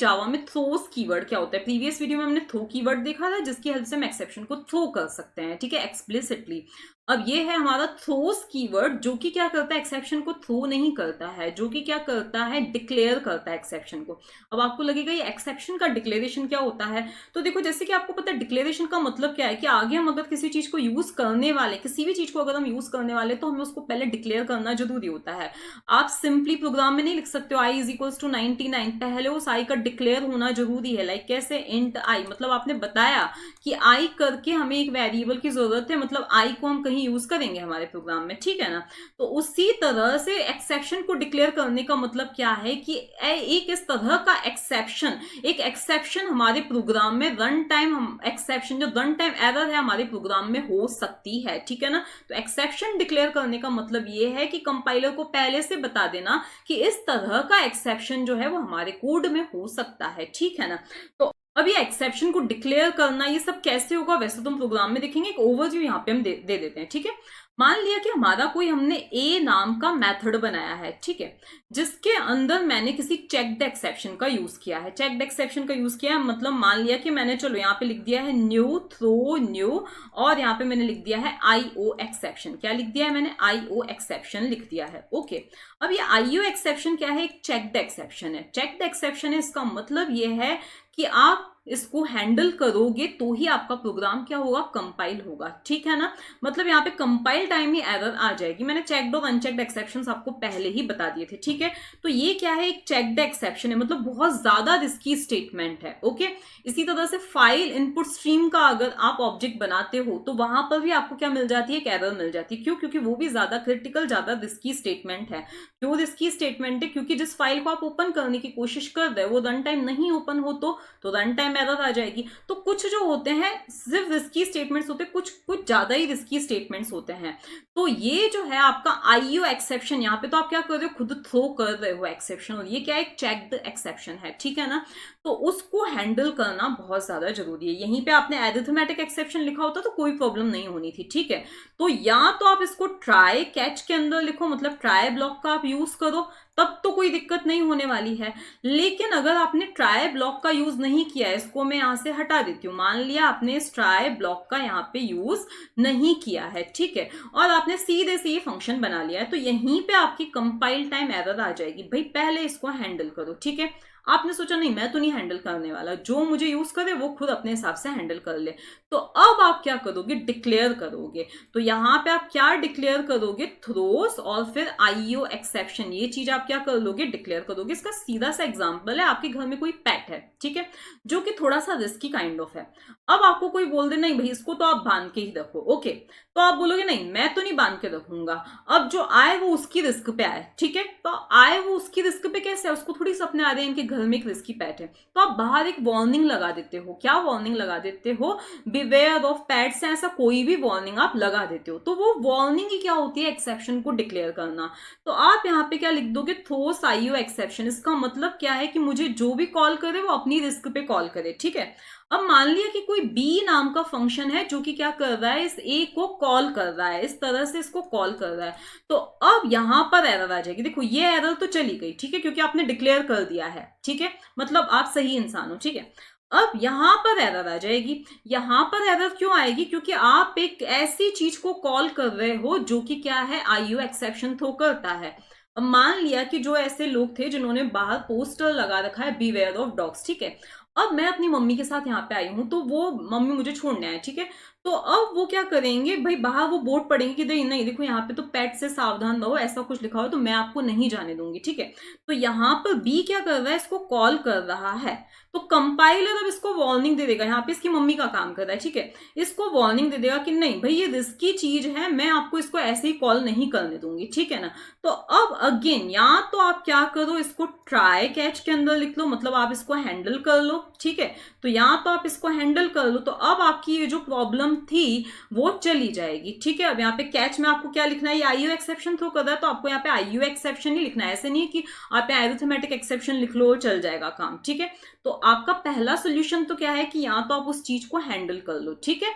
जावा में throws keyword क्या होता है। प्रीवियस वीडियो में हमने थ्रो कीवर्ड देखा था जिसकी हेल्प से हम एक्सेप्शन को थ्रो कर सकते हैं, ठीक है, एक्सप्लिसिटली। अब ये है हमारा थ्रोस कीवर्ड, जो कि क्या करता है, एक्सेप्शन को थ्रो नहीं करता है, जो कि क्या करता है, डिक्लेयर करता है एक्सेप्शन को। अब आपको लगेगा ये एक्सेप्शन का डिक्लेरेशन क्या होता है, तो देखो जैसे कि आपको पता है डिक्लेरेशन का मतलब क्या है कि आगे हम अगर किसी चीज को यूज करने वाले, किसी भी चीज को अगर हम यूज करने वाले तो हमें उसको पहले डिक्लेयर करना जरूरी होता है। आप सिंपली प्रोग्राम में नहीं लिख सकते हो आई इज इक्वल्स टू 99, पहले उस आई का डिक्लेयर होना जरूरी है। लाइक कैसे, इंट आई, मतलब आपने बताया कि आई करके हमें एक वेरिएबल की जरूरत है, मतलब आई को हम कहीं यूज करेंगे हमारे प्रोग्राम में, ठीक है ना। तो उसी तरह से एक्सेप्शन को डिक्लेयर करने का मतलब क्या है कि एक इस तरह का एक्सेप्शन, एक एक्सेप्शन हमारे प्रोग्राम में रन टाइम, हम एक्सेप्शन जो रन टाइम एरर है हमारे प्रोग्राम में हो सकती है, ठीक है ना। तो एक्सेप्शन डिक्लेयर करने का मतलब ये है कि कंपाइलर को पहले से बता देना कि इस तरह का एक्सेप्शन जो है वो हमारे कोड में हो सकता है, ठीक है ना। तो अब ये एक्सेप्शन को डिक्लेयर करना ये सब कैसे होगा वैसे तो हम प्रोग्राम में देखेंगे, एक ओवरव्यू यहाँ पे हम दे देते हैं, ठीक है। मान लिया कि हमारा कोई, हमने ए नाम का मेथड बनाया है, ठीक है, जिसके अंदर मैंने किसी चेक्ड एक्सेप्शन का यूज किया है। चेक्ड एक्सेप्शन का यूज किया है मतलब मान लिया कि मैंने, चलो यहाँ पे लिख दिया है न्यू थ्रो न्यू, और यहाँ पे मैंने लिख दिया है IO एक्सेप्शन। क्या लिख दिया है मैंने, IO एक्सेप्शन लिख दिया है, ओके। अब ये IO एक्सेप्शन क्या है, एक चेक्ड एक्सेप्शन है। चेक्ड एक्सेप्शन है, इसका मतलब ये है कि आप इसको हैंडल करोगे तो ही आपका प्रोग्राम क्या होगा, कंपाइल होगा, ठीक है ना। मतलब यहाँ पे कंपाइल टाइम ही एरर आ जाएगी। मैंने चेक्ड और अनचेक्ड एक्सेप्शंस आपको पहले ही बता दिए थे, ठीक है। तो ये क्या है, एक चेक्ड एक्सेप्शन है, मतलब बहुत ज्यादा रिस्की स्टेटमेंट है, ओके। इसी तरह से फाइल इनपुट स्ट्रीम का अगर आप ऑब्जेक्ट बनाते हो तो वहां पर भी आपको क्या मिल जाती है, एक एरर मिल जाती है। क्यों, क्योंकि वो भी ज्यादा क्रिटिकल, ज्यादा रिस्की स्टेटमेंट है। क्यों रिस्की स्टेटमेंट है, क्योंकि जिस फाइल को आप ओपन करने की कोशिश कर रहे हो वो रन टाइम नहीं ओपन हो तो रन टाइम एरर आ जाएगी। तो कुछ जो होते हैं सिर्फ रिस्की स्टेटमेंट्स होते हैं, कुछ कुछ ज्यादा ही रिस्की स्टेटमेंट्स होते हैं। तो ये जो है आपका IO एक्सेप्शन, यहाँ पे तो आप क्या कर रहे हो, खुद थ्रो कर रहे हो एक्सेप्शन, और ये क्या है, एक चेक्ड एक्सेप्शन है, ठीक है ना। तो उसको हैंडल करना बहुत ज्यादा जरूरी है। यहीं पे आपने अरिथमेटिक एक्सेप्शन लिखा होता तो कोई प्रॉब्लम नहीं होनी थी, ठीक है। तो या तो आप इसको ट्राई कैच के अंदर लिखो, मतलब ट्राई ब्लॉक का आप यूज करो, तब तो कोई दिक्कत नहीं होने वाली है। लेकिन अगर आपने ट्राई ब्लॉक का यूज नहीं किया है, इसको मैं यहां से हटा देती हूँ। मान लिया आपने इस ट्राई ब्लॉक का यहाँ पे यूज नहीं किया है, ठीक है, और आपने सीधे से ये फंक्शन बना लिया है, तो यहीं पे आपकी कंपाइल टाइम एरर आ जाएगी। भाई पहले इसको हैंडल करो, ठीक है। आपने सोचा नहीं मैं तो नहीं हैंडल करने वाला, जो मुझे यूज करे वो खुद अपने हिसाब से हैंडल कर ले। तो अब आप क्या करोगे, डिक्लेयर करोगे। तो यहां पे आप क्या डिक्लेयर करोगे, थ्रोस और फिर IO एक्सेप्शन, ये चीज आप क्या कर लोगे, डिक्लेयर करोगे। इसका सीधा सा एग्जांपल है, आपके घर में कोई पेट है, ठीक है, जो कि थोड़ा सा रिस्की काइंड ऑफ है। अब आपको कोई बोल दे नहीं भाई इसको तो आप बांध के ही रखो, ओके, तो आप बोलोगे नहीं मैं तो नहीं बांध के रखूंगा। अब जो आए वो उसकी रिस्क पे आए, ठीक है, तो आए वो उसकी रिस्क पे कैसे है, उसको थोड़ी सपने आ रहे हैं इनके घर में एक रिस्की पेट है, तो आप बाहर एक वार्निंग लगा देते हो। क्या वार्निंग लगा देते हो, बिवेयर ऑफ पेट्स, ऐसा कोई भी वार्निंग आप लगा देते हो। तो वो वार्निंग ही क्या होती है, एक्सेप्शन को डिक्लेयर करना। तो आप यहाँ पे क्या लिख दोगे, थ्रोस IO एक्सेप्शन। इसका मतलब क्या है कि मुझे जो भी कॉल करे वो अपनी रिस्क पे कॉल करे, ठीक है। अब मान लिया कि कोई B नाम का फंक्शन है जो कि क्या कर रहा है, इस A को कॉल कर रहा है, इस तरह से इसको कॉल कर रहा है। तो अब यहां पर एरर आ जाएगी। देखो ये एरर तो चली गई, ठीक है, क्योंकि आपने डिक्लेयर कर दिया है, ठीक है, मतलब आप सही इंसान हो, ठीक है। अब यहां पर एरर आ जाएगी। यहां पर एरर क्यों आएगी, क्योंकि आप एक ऐसी चीज को कॉल कर रहे हो जो कि क्या है, IO एक्सेप्शन थ्रो करता है। अब मान लिया कि जो ऐसे लोग थे जिन्होंने बाहर पोस्टर लगा रखा है बीवेयर ऑफ डॉग्स, ठीक है। अब मैं अपनी मम्मी के साथ यहाँ पे आई हूँ, तो वो मम्मी मुझे छोड़ने आए, ठीक है। तो अब वो क्या करेंगे, भाई बाहर वो बोर्ड पढ़ेंगे कि नहीं देखो यहाँ पे तो पेट से सावधान रहो, ऐसा कुछ लिखा हो, तो मैं आपको नहीं जाने दूंगी, ठीक है। तो यहाँ पर B क्या कर रहा है, इसको कॉल कर रहा है। तो कंपाइलर अब इसको वार्निंग दे देगा, यहाँ पे इसकी मम्मी का काम कर रहा है, ठीक है, इसको वार्निंग दे देगा कि नहीं भाई ये रिस्की चीज है, मैं आपको इसको ऐसे ही कॉल नहीं करने दूंगी, ठीक है ना। तो अब अगेन या तो आप क्या करो, इसको ट्राई कैच के अंदर लिख लो, मतलब आप इसको हैंडल कर लो, ठीक है। तो या तो आप इसको हैंडल कर लो, तो अब आपकी ये जो प्रॉब्लम थी वो चली जाएगी, ठीक है। अब यहाँ पे कैच में आपको क्या लिखना है, ये IO एक्सेप्शन थ्रो कर रहा है, तो आपको यहाँ पे IO एक्सेप्शन ही लिखना है। ऐसे नहीं कि आप यहाँ अरिथमेटिक एक्सेप्शन लिख लो चल जाएगा काम, ठीक है। तो आपका पहला सोल्यूशन तो क्या है कि या तो आप उस चीज को हैंडल कर लो, ठीक है।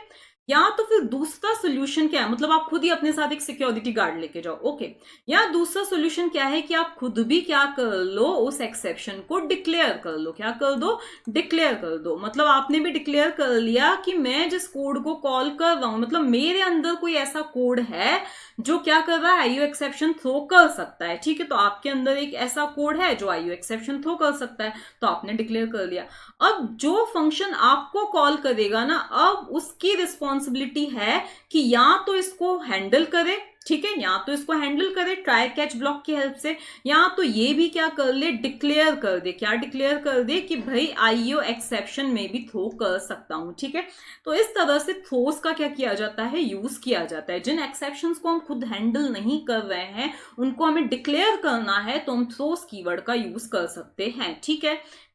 या तो फिर दूसरा सोल्यूशन क्या है, मतलब आप खुद ही अपने साथ एक सिक्योरिटी गार्ड लेके जाओ, ओके। या दूसरा सोल्यूशन क्या है कि आप खुद भी क्या कर लो, उस एक्सेप्शन को डिक्लेयर कर लो। क्या कर दो? डिक्लेयर कर दो। मतलब आपने भी डिक्लेयर कर लिया कि मैं जिस कोड को कॉल कर रहा हूं, मतलब मेरे अंदर कोई ऐसा कोड है जो क्या कर रहा है, आईओ एक्सेप्शन थ्रो कर सकता है, ठीक है। तो आपके अंदर एक ऐसा कोड है जो आईओ एक्सेप्शन थ्रो कर सकता है, तो आपने डिक्लेयर कर लिया। अब जो फंक्शन आपको कॉल करेगा ना, अब उसकी रिस्पॉन्सिबिलिटी है कि या तो इसको हैंडल करे, ठीक है, या तो इसको हैंडल करे ट्राई कैच ब्लॉक की हेल्प से, या तो ये भी क्या कर ले, डिक्लेयर कर दे। क्या डिक्लेयर कर दे? कि भाई आईओ एक्सेप्शन में भी थ्रो कर सकता हूं, ठीक है। तो इस तरह से थ्रोस का क्या किया जाता है, यूज किया जाता है। जिन एक्सेप्शंस को हम खुद हैंडल नहीं कर रहे हैं उनको हमें डिक्लेयर करना है, तो हम थ्रोस कीवर्ड का यूज कर सकते हैं, ठीक है।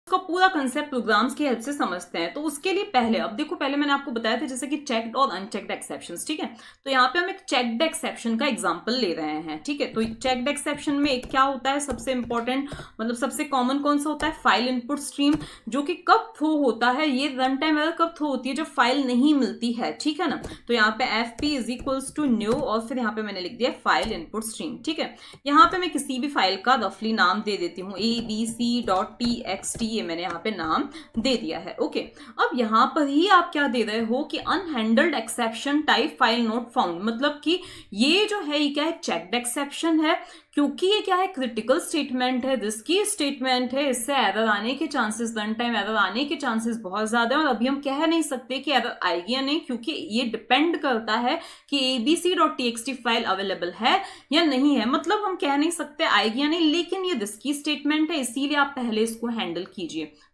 का पूरा कंसेप्ट प्रोग्राम्स की हेल्प से समझते हैं। तो उसके लिए पहले, अब देखो, पहले मैंने आपको बताया था जैसे कि चेक्ड और अनचेक्ड एक्सेप्शंस, ठीक है। तो यहाँ पे हम एक चेक्ड एक्सेप्शन का एग्जांपल ले रहे हैं, ठीक है। तो चेक्ड एक्सेप्शन में एक क्या होता है, सबसे इंपॉर्टेंट, मतलब सबसे कॉमन कौन सा होता है, फाइल इनपुट स्ट्रीम, जो कि कब थ्रो होता है, ये रन टाइम एरर कब थ्रो होती है, जब फाइल नहीं मिलती है, ठीक है ना। तो यहाँ पे f p is equals to new, और फिर यहाँ पे मैंने लिख दिया फाइल इनपुट स्ट्रीम, ठीक है। यहाँ पे मैं किसी भी फाइल का रफली नाम दे देती हूँ, abc.txt, मैंने यहाँ पे नाम दे दिया है, ओके। अब यहाँ पर ही आप क्या दे रहे हो कि unhandled exception type file not found, मतलब कि ये जो है ये क्या है, चेक्ड एक्सेप्शन है, क्योंकि ये क्या है, क्रिटिकल स्टेटमेंट है, रिस्की स्टेटमेंट है, इससे एरर आने के चांसेस, रन टाइम एरर आने के चांसेस बहुत ज्यादा है। और अभी हम कह नहीं सकते कि एरर आएगी या नहीं, क्योंकि ये डिपेंड करता है कि abc.txt फाइल अवेलेबल है या नहीं है। मतलब हम कह नहीं सकते आएगी या नहीं, लेकिन ये रिस्की स्टेटमेंट है, इसीलिए आप पहले इसको हैंडल कीजिए।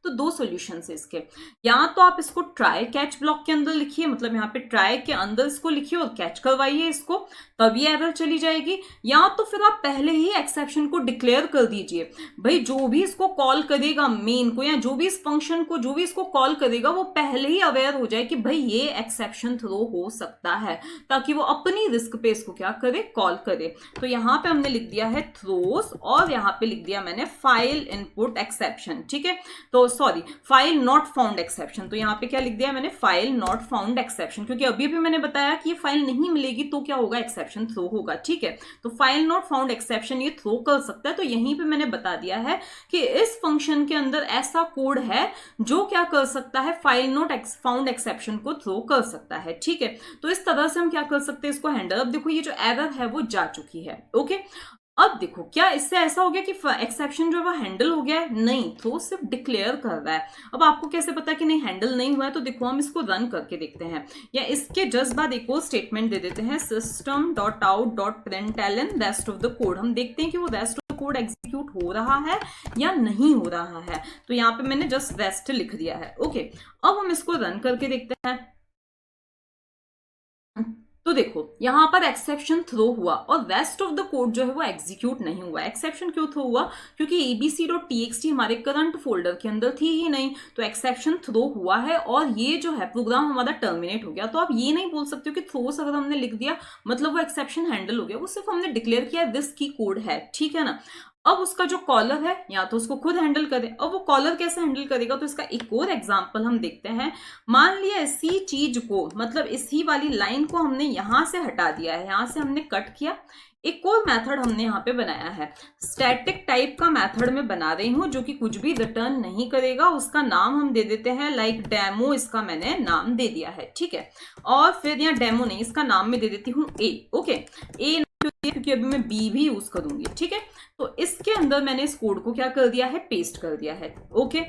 तो दो सॉल्यूशन है इसके, या तो आप इसको ट्राई कैच ब्लॉक के अंदर लिखिए, मतलब यहाँ पे ट्राई के अंदर इसको लिखिए और कैच करवाइए इसको, तब ये एरर चली जाएगी। या तो फिर आप पहले ही एक्सेप्शन को डिक्लेयर कर दीजिए, भाई जो भी इसको कॉल करेगा मेन को, या जो भी इस फंक्शन को, जो भी इसको कॉल करेगा, वो पहले ही अवेयर हो जाए कि भाई ये एक्सेप्शन थ्रो हो सकता है, ताकि वो अपनी रिस्क पे इसको क्या करे, कॉल करे। तो यहाँ पे हमने लिख दिया है थ्रोस, और यहाँ पे लिख दिया मैंने फाइल इनपुट एक्सेप्शन, ठीक है। तो sorry, file not found exception, तो यहाँ पे क्या लिख दिया मैंने, फाइल नॉट फाउंड एक्सेप्शन, क्योंकि अभी भी मैंने बताया कि ये फाइल नहीं मिलेगी तो क्या होगा, एक्सेप्शन थ्रो होगा, ठीक है। तो फाइल नॉट फाउंड एक्सेप्शन ये थ्रो कर सकता है। तो यहीं पे मैंने बता दिया है कि इस फंक्शन के अंदर ऐसा कोड है जो क्या कर सकता है, फाइल नॉट फाउंड एक्सेप्शन को थ्रो कर सकता है, ठीक है। तो इस तरह से हम क्या कर सकते हैं इसको हैंडल। अब देखो ये जो एरर है वो जा चुकी है, ओके। अब देखो क्या इससे ऐसा हो गया कि एक्सेप्शन जो है वो हैंडल हो गया है? नहीं, तो सिर्फ डिक्लेयर कर रहा है। अब आपको कैसे पता कि नहीं हैंडल नहीं हुआ है? तो देखो हम इसको रन करके देखते हैं, या इसके जस्ट बाद एक और स्टेटमेंट दे देते हैं, system.out.println rest of the code. हम देखते हैं कि वो rest of the code execute हो रहा है या नहीं हो रहा है। तो यहाँ पे मैंने जस्ट रेस्ट लिख दिया है, ओके। अब हम इसको रन करके देखते हैं। तो देखो यहां पर एक्सेप्शन थ्रो हुआ और रेस्ट ऑफ द कोड जो है वो एग्जीक्यूट नहीं हुआ। एक्सेप्शन क्यों थ्रो हुआ? क्योंकि abc.txt हमारे करंट फोल्डर के अंदर थी ही नहीं, तो एक्सेप्शन थ्रो हुआ है और ये जो है प्रोग्राम हमारा टर्मिनेट हो गया। तो आप ये नहीं बोल सकते हो कि थ्रोस अगर हमने लिख दिया मतलब वो एक्सेप्शन हैंडल हो गया, वो सिर्फ हमने डिक्लेयर किया दिस की कोड है, ठीक है ना। अब उसका जो कॉलर है या तो उसको खुद हैंडल करे। अब वो कॉलर कैसे हैंडल करेगा? तो इसका एक और एग्जांपल हम देखते हैं। मान लिया इसी चीज को, मतलब इसी वाली लाइन को हमने यहां से हटा दिया है, यहां से हमने कट किया, एक और मेथड हमने यहाँ पे बनाया है, स्टैटिक टाइप का मेथड में बना रही हूं जो कि कुछ भी रिटर्न नहीं करेगा। उसका नाम हम दे देते हैं लाइक डेमो, इसका मैंने नाम दे दिया है, ठीक है। और फिर यहाँ डेमो नहीं, इसका नाम मैं दे देती हूँ ए, ओके। ए क्योंकि अभी मैं बी भी यूज करूंगी, ठीक है। तो इसके अंदर मैंने इस कोड को क्या कर दिया है, पेस्ट कर दिया है, ओके।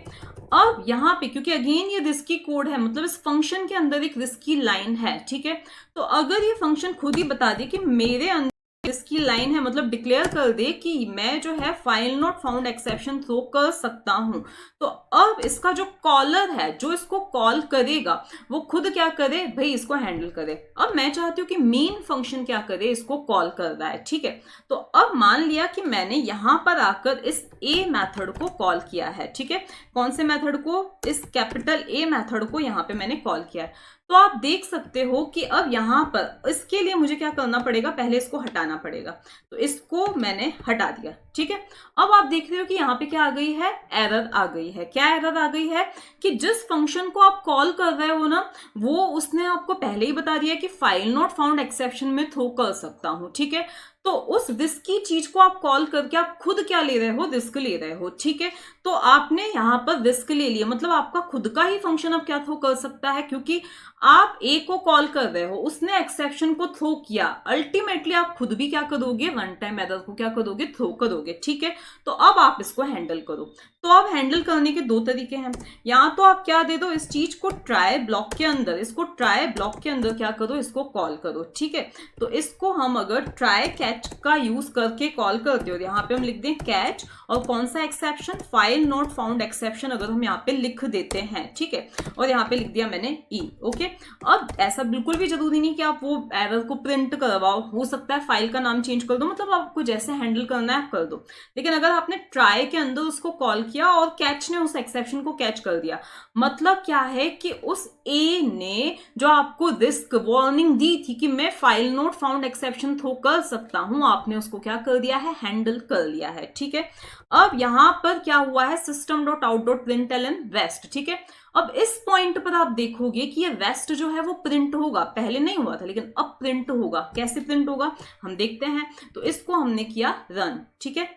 अब यहाँ पे क्योंकि अगेन ये रिस्की कोड है, मतलब इस फंक्शन के अंदर एक रिस्की लाइन है, ठीक है। तो अगर ये फंक्शन खुद ही बता दे कि मेरे अंदर इसकी लाइन है, मतलब डिक्लेयर कर दे कि मैं जो है file not found exception throw कर सकता हूं, तो अब इसका जो कॉलर है जो इसको कॉल करेगा वो खुद क्या करे भाई, इसको हैंडल करे। अब मैं चाहती हूं कि मेन फंक्शन क्या करे, इसको कॉल कर रहा है, ठीक है। तो अब मान लिया कि मैंने यहां पर आकर इस ए मेथड को कॉल किया है, ठीक है। कौन से मेथड को? इस कैपिटल ए मेथड को यहां पे मैंने कॉल किया है। तो आप देख सकते हो कि अब यहाँ पर इसके लिए मुझे क्या करना पड़ेगा, पहले इसको हटाना पड़ेगा। तो इसको मैंने हटा दिया, ठीक है। अब आप देख रहे हो कि यहाँ पे क्या आ गई है, एरर आ गई है। क्या एरर आ गई है कि जिस फंक्शन को आप कॉल कर रहे हो ना, वो उसने आपको पहले ही बता दिया कि फाइल नॉट फाउंड एक्सेप्शन में थ्रो कर सकता हूं, ठीक है। तो उस रिस्की चीज को आप कॉल करके आप खुद क्या ले रहे हो, रिस्क ले रहे हो, ठीक है। तो आपने यहां पर रिस्क ले लिया, मतलब आपका खुद का ही फंक्शन अब क्या थ्रो कर सकता है, क्योंकि आप ए को कॉल कर रहे हो, उसने एक्सेप्शन को थ्रो किया, अल्टीमेटली आप खुद भी क्या करोगे, वन टाइम एरर को क्या करोगे, थ्रो करोगे, ठीक है। तो अब आप इसको हैंडल करो। तो अब हैंडल करने के दो तरीके हैं। या तो आप क्या दे दो, इस चीज को ट्राई ब्लॉक के अंदर, इसको ट्राई ब्लॉक के अंदर क्या करो, इसको कॉल करो, ठीक है। तो इसको हम अगर ट्राई कैच का यूज करके कॉल करते हो, यहाँ पे हम लिख दें कैच, और कौन सा exception, file not found exception अगर हम यहाँ पे लिख देते हैं, ठीक है। और यहाँ पे लिख दिया मैंने ई, ओके। अब ऐसा बिल्कुल भी जरूरी नहीं कि आप वो एरर को प्रिंट करवाओ, हो सकता है फाइल का नाम चेंज कर दो, मतलब आपको जैसे हैंडल करना है कर दो। लेकिन अगर आपने ट्राई के अंदर उसको कॉल किया और कैच ने उस एक्सेप्शन को कैच कर दिया, मतलब क्या है कि उस ए ने जो आपको रिस्क वार्निंग दी थी कि मैं file not found exception throw कर सकता हूं, आपने उसको क्या कर दिया है, हैंडल कर लिया है, ठीक है। अब यहां पर क्या हुआ है, system dot out dot println west, ठीक है। अब इस पॉइंट पर आप देखोगे कि ये वेस्ट जो है वो प्रिंट होगा, पहले नहीं हुआ था लेकिन अब प्रिंट होगा। कैसे प्रिंट होगा हम देखते हैं। तो इसको हमने किया रन, ठीक है।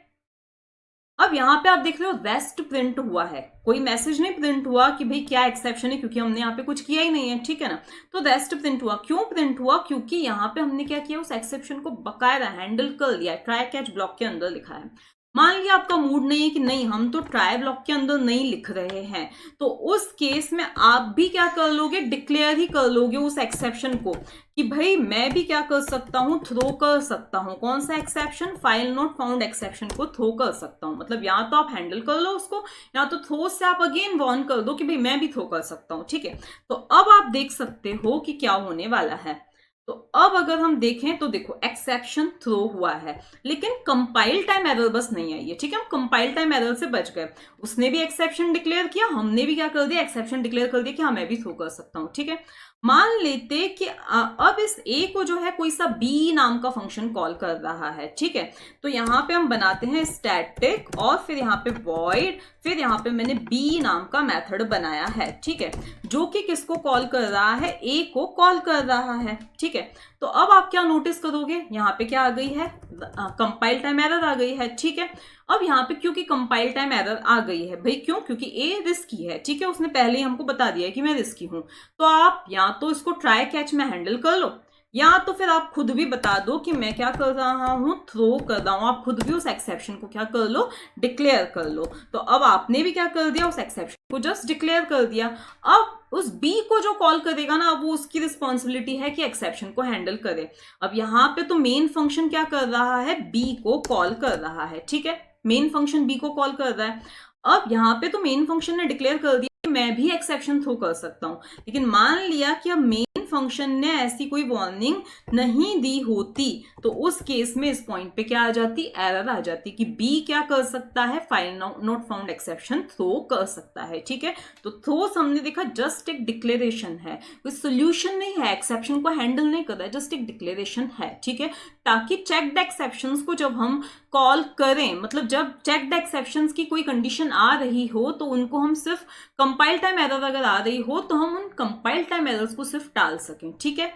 अब यहां पे आप देख रहे हो वेस्ट प्रिंट हुआ है, कोई मैसेज नहीं प्रिंट हुआ कि भाई क्या एक्सेप्शन है, क्योंकि हमने यहाँ पे कुछ किया ही नहीं है, ठीक है ना। तो वेस्ट प्रिंट हुआ, क्यों प्रिंट हुआ, क्योंकि यहाँ पे हमने क्या किया, उस एक्सेप्शन को बकायदा हैंडल कर लिया, ट्राई कैच ब्लॉक के अंदर लिखा है। मान लिया आपका मूड नहीं है कि नहीं हम तो ट्राई ब्लॉक के अंदर नहीं लिख रहे हैं, तो उस केस में आप भी क्या कर लोगे, डिक्लेयर ही कर लोगे उस एक्सेप्शन को कि भाई मैं भी क्या कर सकता हूं, थ्रो कर सकता हूं। कौन सा exception, file not found exception को थ्रो कर सकता हूं। मतलब या तो आप हैंडल कर लो उसको, या तो थ्रो से आप अगेन वॉर्न कर दो कि भाई मैं भी थ्रो कर सकता हूं, ठीक है। तो अब आप देख सकते हो कि क्या होने वाला है। तो अब अगर हम देखें तो देखो एक्सेप्शन थ्रो हुआ है, लेकिन कंपाइल टाइम एरर बस नहीं आई है, ठीक है। हम कंपाइल टाइम एरर से बच गए, उसने भी एक्सेप्शन डिक्लेयर किया, हमने भी क्या कर दिया, एक्सेप्शन डिक्लेयर कर दिया कि हाँ मैं भी थ्रो कर सकता हूं, ठीक है। मान लेते कि अब इस ए को जो है कोई सा बी नाम का फंक्शन कॉल कर रहा है, ठीक है। तो यहां पे हम बनाते हैं स्टैटिक और फिर यहाँ पे वॉइड, फिर यहाँ पे मैंने बी नाम का मेथड बनाया है, ठीक है, जो कि किसको कॉल कर रहा है, ए को कॉल कर रहा है, ठीक है। तो अब आप क्या नोटिस करोगे, यहाँ पे क्या आ गई है, कंपाइल टाइम एरर आ गई है, ठीक है। अब यहाँ पे क्योंकि कंपाइल टाइम एरर आ गई है भाई, क्यों, क्योंकि ए रिस्की है, ठीक है, उसने पहले ही हमको बता दिया है कि मैं रिस्की हूं। तो आप या तो इसको ट्राई कैच में हैंडल कर लो, या तो फिर आप खुद भी बता दो कि मैं क्या कर रहा हूं, थ्रो कर रहा हूं। आप खुद भी उस एक्सेप्शन को क्या कर लो, डिक्लेयर कर लो। तो अब आपने भी क्या कर दिया, उस एक्सेप्शन को जस्ट डिक्लेयर कर दिया। अब उस बी को जो कॉल करेगा ना, अब वो उसकी रिस्पॉन्सिबिलिटी है कि एक्सेप्शन को हैंडल करे। अब यहाँ पे तो मेन फंक्शन क्या कर रहा है, बी को कॉल कर रहा है, ठीक है, मेन फंक्शन बी को कॉल कर रहा है। अब यहाँ पे तो मेन फंक्शन ने डिक्लेयर कर दिया कि मैं भी एक्सेप्शन थ्रो कर सकता हूं, लेकिन मान लिया कि अब मेन फंक्शन ने ऐसी कोई वार्निंग नहीं दी होती, तो उस केस में इस पॉइंट पे क्या आ जाती, एरर आ जाती कि बी क्या कर सकता है, file not found exception throw कर सकता है, ठीक है। तो थ्रो हमने देखा जस्ट एक डिक्लेरेशन है, कोई सोल्यूशन नहीं है, एक्सेप्शन को हैंडल नहीं कर रहा है, जस्ट एक डिक्लेरेशन है, ठीक है। ताकि चेक्ड एक्सेप्शंस को जब हम कॉल करें, मतलब जब चेक्ड एक्सेप्शंस की कोई कंडीशन आ रही हो, तो उनको हम सिर्फ कंपाइल टाइम एरर अगर आ रही हो तो हम उन कंपाइल टाइम एरर्स को सिर्फ टाल सकें, ठीक है।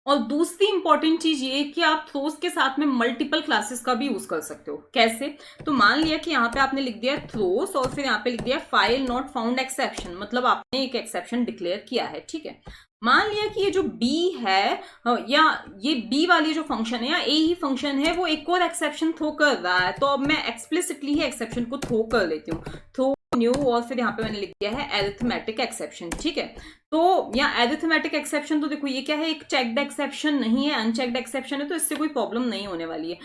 और दूसरी इंपॉर्टेंट चीज ये कि आप थ्रोस के साथ में मल्टीपल क्लासेस का भी यूज कर सकते हो। कैसे, तो मान लिया कि यहाँ पे आपने लिख दिया थ्रोस और फिर यहाँ पे लिख दिया फाइल नॉट फाउंड एक्सेप्शन, मतलब आपने एक एक्सेप्शन डिक्लेयर किया है, ठीक है। मान लिया कि ये जो बी है, या ये बी वाली जो फंक्शन है या ए ही फंक्शन है, वो एक और एक्सेप्शन थ्रो कर रहा है, तो अब मैं एक्सप्लिसिटली ही एक्सेप्शन को थ्रो कर लेती हूँ, थ्रो न्यू, और फिर यहाँ पे मैंने लिख दिया है एरिथमेटिक एक्सेप्शन, ठीक है। तो यहाँ एरिथमेटिक एक्सेप्शन, तो देखो ये क्या है, एक चेक्ड एक्सेप्शन नहीं है, अनचेक्ड एक्सेप्शन है, तो इससे कोई प्रॉब्लम नहीं होने वाली है।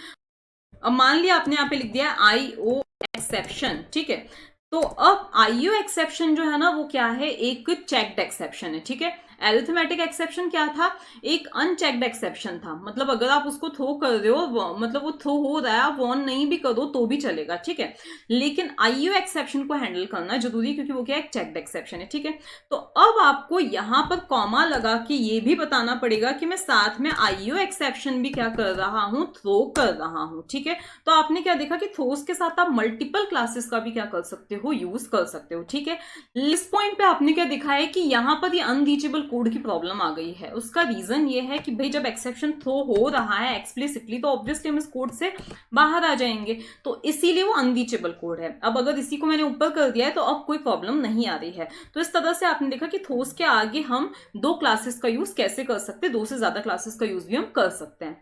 अब मान लिया आपने यहाँ पे लिख दिया IO एक्सेप्शन, ठीक है। तो अब IO एक्सेप्शन जो है ना, वो क्या है, एक चेक्ड एक्सेप्शन है, ठीक है। एरिथमेटिक एक्सेप्शन क्या था, एक अनचेक्ड एक्सेप्शन था, मतलब अगर आप उसको थ्रो कर रहे हो, मतलब वो थ्रो हो रहा है, आप ऑन नहीं भी करो तो भी चलेगा, ठीक है। लेकिन आईओ एक्सेप्शन को हैंडल करना जरूरी है, क्योंकि वो क्या है, एक चेक्ड एक्सेप्शन है, ठीक है। तो अब आपको यहां पर कॉमा लगा के ये भी बताना पड़ेगा कि मैं साथ में आईओ एक्सेप्शन भी क्या कर रहा हूं, थ्रो कर रहा हूं, ठीक है। तो आपने क्या देखा कि थ्रोस के साथ आप मल्टीपल क्लासेस का भी क्या कर सकते हो, यूज कर सकते हो, ठीक है। इस पॉइंट पे आपने क्या दिखा है कि यहां पर ये अनरीचेबल कोड की प्रॉब्लम आ गई है। उसका रीजन ये है कि भाई जब एक्सेप्शन थ्रो हो रहा है एक्सप्लिसिटली, तो ऑब्वियसली हम इस कोड से बाहर आ जाएंगे, तो इसीलिए वो अनरीचेबल कोड है। अब अगर इसी को मैंने ऊपर कर दिया है तो अब कोई प्रॉब्लम नहीं आ रही है। तो इस तरह से आपने देखा कि थ्रोस के आगे हम दो क्लासेस का यूज कैसे कर सकते हैं, दो से ज्यादा क्लासेस का यूज भी हम कर सकते हैं।